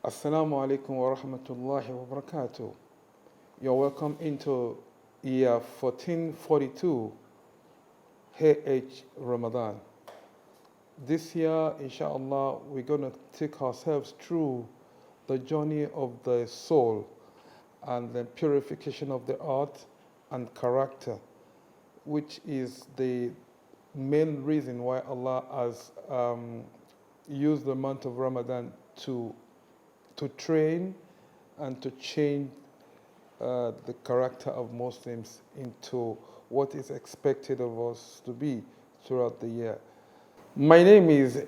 Assalamu alaikum wa rahmatullahi wa barakatuh. You're welcome into year 1442, Ramadan. This year, inshallah, we're going to take ourselves through the journey of the soul and the purification of the heart and character, which is the main reason why Allah has used the month of Ramadan to train and to change the character of Muslims into what is expected of us to be throughout the year. My name is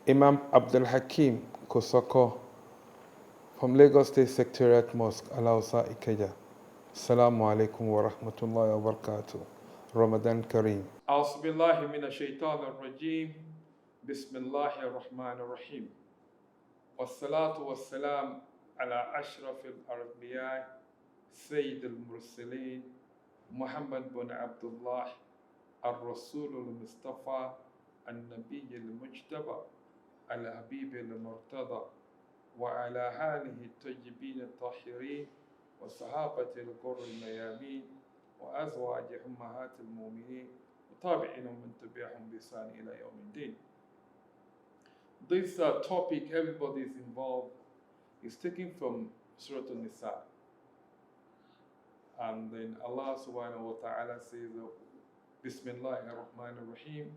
Imam Abdul Hakeem Kosoko from Lagos State Secretariat Mosque, Alausa Ikeja. Assalamu alaikum wa rahmatullahi wa barakatuh. Ramadan Kareem. أعوذ بالله من الشيطان الرجيم بسم الله الرحمن الرحيم والصلاة والسلام على أشرف الأنبياء سيد المرسلين محمد بن عبد الله الرسول المصطفى النبي المجتبى الحبيب المرتضى وعلى آله الطيبين الطاهرين وصحابة الغر الميامين وأزواج أمهات المؤمنين وتابعين ومن تبعهم بإحسان إلى يوم الدين. This topic, everybody is involved, is taken from Surah An-Nisa. And then Allah subhanahu wa ta'ala says, Bismillahir Rahmanir Rahim,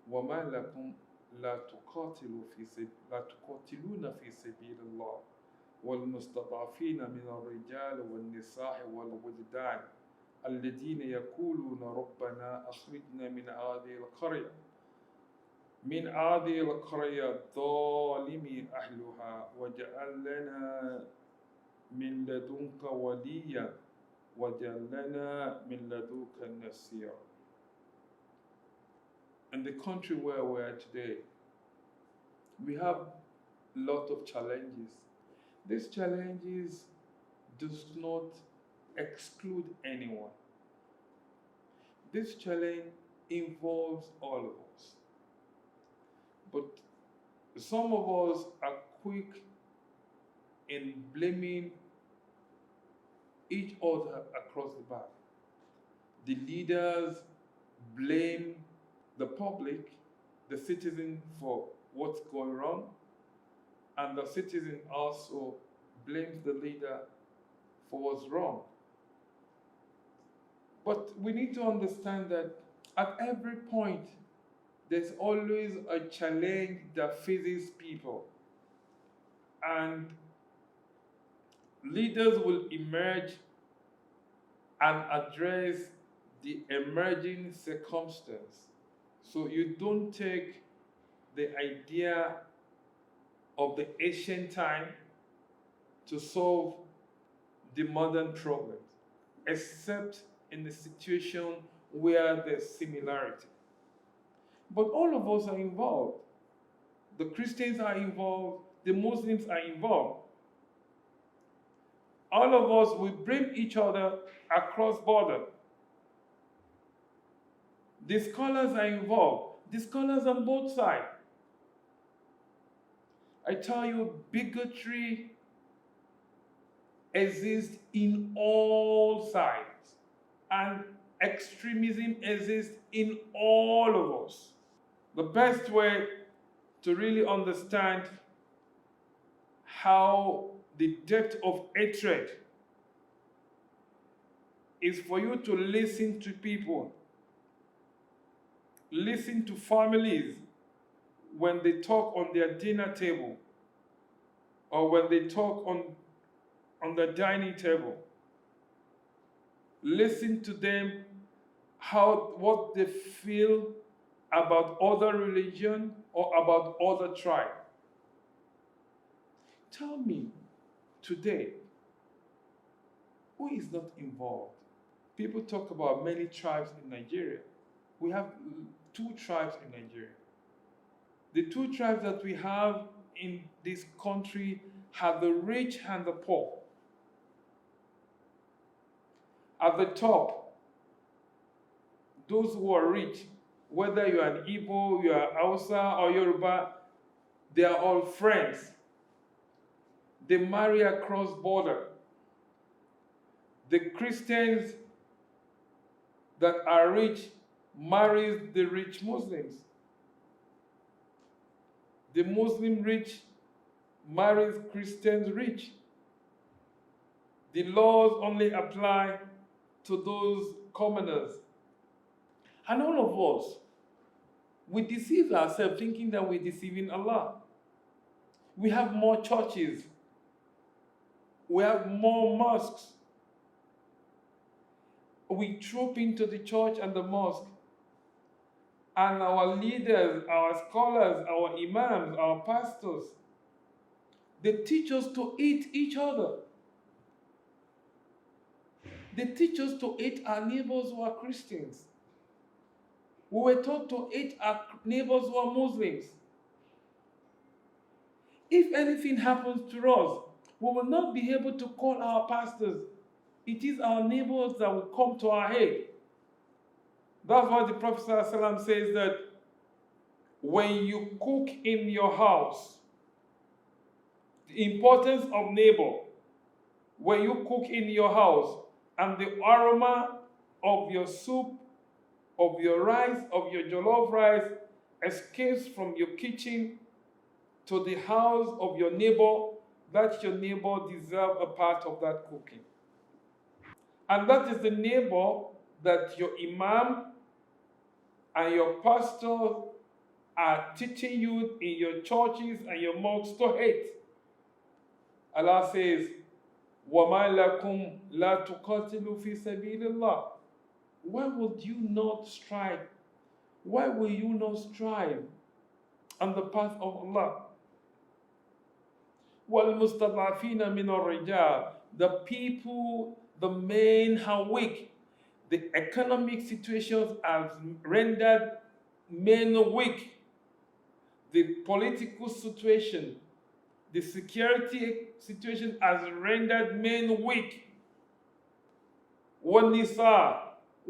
وَمَا لَكُمْ لَا تُقَاتِلُونَ فِي سَبِيلِ اللَّهِ وَالْمُسْتَضْعَفِينَ مِنَ الرِّجَالِ وَالنِّسَاءِ وَالْوِلْدَانِ الَّذِينَ يَقُولُونَ رَبَّنَا أَخْرِجْنَا من هذه القرية الظالم أهلها واجعل لنا من لدنك وليا واجعل لنا من لدنك نصيرا. In the country where we are today, we have a lot of challenges. These challenges does not exclude anyone. This challenge involves all of us. But some of us are quick in blaming each other across the back. The leaders blame the public, the citizen, for what's going wrong, and the citizen also blames the leader for what's wrong. But we need to understand that at every point, there's always a challenge that faces people. And leaders will emerge and address the emerging circumstance. So you don't take the idea of the ancient time to solve the modern problems, except in the situation where there's similarity. But all of us are involved. The Christians are involved, the Muslims are involved. All of us, we blame each other across border. The scholars are involved. The scholars on both sides. I tell you, bigotry exists in all sides, and extremism exists in all of us. The best way to really understand how the depth of hatred is for you to listen to people, listen to families when they talk on their dinner table or when they talk on the dining table. Listen to them, what they feel about other religion or about other tribe. Tell me today, who is not involved? People talk about many tribes in Nigeria. We have 2 tribes in Nigeria. The 2 tribes that we have in this country have the rich and the poor. At the top, those who are rich, whether you are an Igbo, you are Hausa or Yoruba, they are all friends. they marry across border. The Christians that are rich marries the rich Muslims. The Muslim rich marries Christians rich. The laws only apply to those commoners. And all of us, we deceive ourselves thinking that we're deceiving Allah. We have more churches. We have more mosques. We troop into the church and the mosque. And our leaders, our scholars, our imams, our pastors, they teach us to hate each other. They teach us to hate our neighbors who are Christians. We were taught to hate our neighbors who are Muslims. If anything happens to us, we will not be able to call our pastors. It is our neighbors that will come to our aid. That's why the Prophet ﷺ says that when you cook in your house, the importance of neighbor, when you cook in your house and the aroma of your soup, of your rice, of your jollof rice escapes from your kitchen to the house of your neighbor, that your neighbor deserves a part of that cooking. And that is the neighbor that your imam and your pastor are teaching you in your churches and your mosques to hate. Allah says, وَمَا لَكُمْ لَا تُقَاتِلُوا فِي سَبِيلِ اللَّهِ. Why would you not strive? Why will you not strive on the path of Allah? وَالْمُسْتَضْعَفِينَ مِنَ الرِّجَالِ. The people, the men are weak. The economic situations have rendered men weak. The political situation, the security situation has rendered men weak. وَالنِّسَاء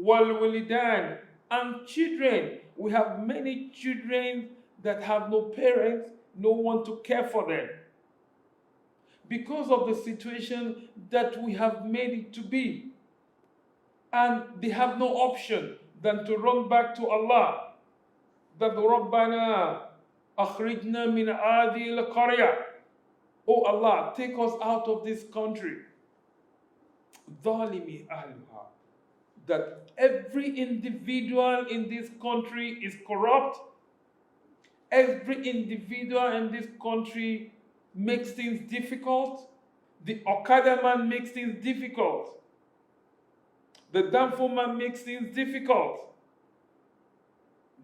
وَالْوَلِدَانِ. And children. We have many children that have no parents, no one to care for them. Because of the situation that we have made it to be. And they have no option than to run back to Allah. That رَبَّنَا أَخْرِجْنَا مِنْ هَذِهِ الْقَرْيَةِ. Oh Allah, take us out of this country. ظَالِمِ أَهْلُهَا. That every individual in this country is corrupt. Every individual in this country makes things difficult. The Okada man makes things difficult. The Danfo man makes things difficult.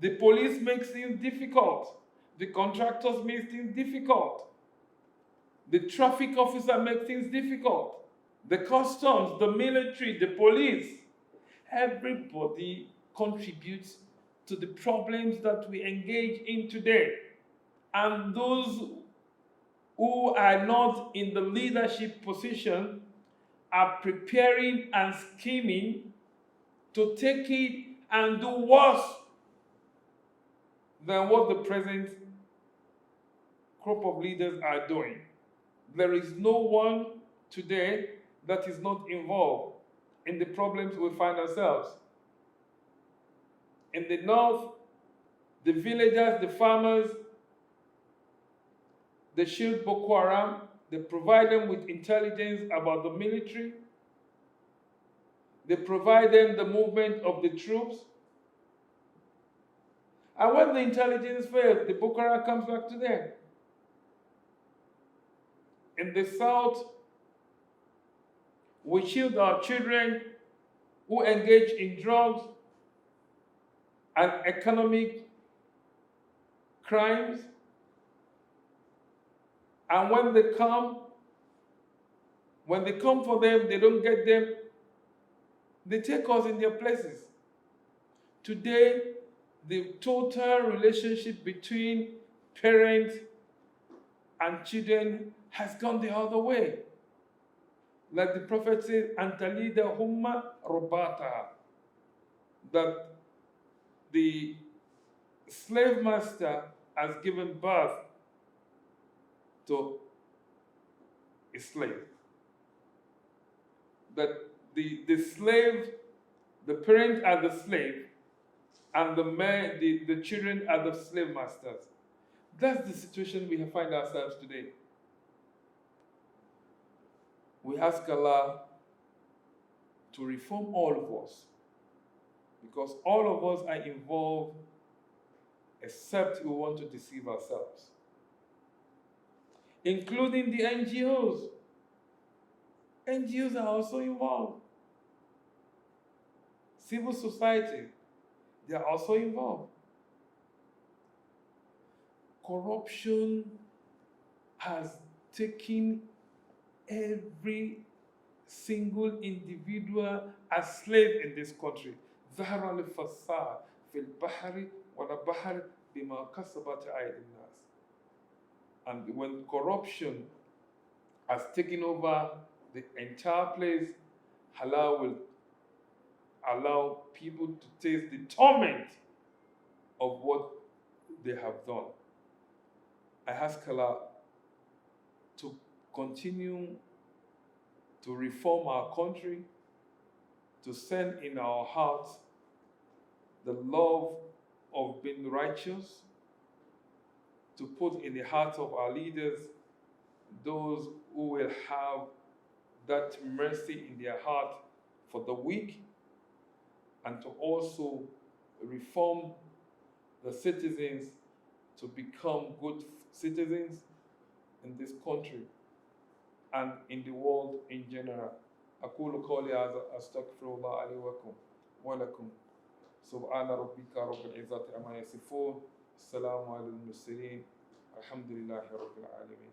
The police makes things difficult. The contractors make things difficult. The traffic officer makes things difficult. The customs, the military, the police. Everybody contributes to the problems that we engage in today. And those who are not in the leadership position are preparing and scheming to take it and do worse than what the present crop of leaders are doing. There is no one today that is not involved in the problems we find ourselves. In the north, the villagers, the farmers, they shield Boko Haram, they provide them with intelligence about the military, they provide them the movement of the troops. And when the intelligence fails, the Boko Haram comes back to them. In the south, we shield our children who engage in drugs and economic crimes. And when they come for them, they don't get them. They take us in their places. Today, the total relationship between parents and children has gone the other way. Like the Prophet said, Antalida Humma Robata, that the slave master has given birth to a slave. That the slave, the parent are the slave, and the children are the slave masters. That's the situation we find ourselves today. We ask Allah to reform all of us, because all of us are involved, except we want to deceive ourselves, including the NGOs. NGOs are also involved. Civil society, they are also involved. Corruption has taken every single individual as slave in this country. ظهر الفساد في البحر والبحر بما كسبت أيدي الناس. And when corruption has taken over the entire place, Allah will allow people to taste the torment of what they have done. I ask Allah to continue to reform our country, to send in our hearts the love of being righteous, to put in the hearts of our leaders those who will have that mercy in their heart for the weak, and to also reform the citizens to become good citizens in this country and in the world in general. أقول قولي هذا أستغفر الله لي ولكم سبحان ربك رب العزة عما يصفون السلام على المرسلين الحمد لله رب العالمين.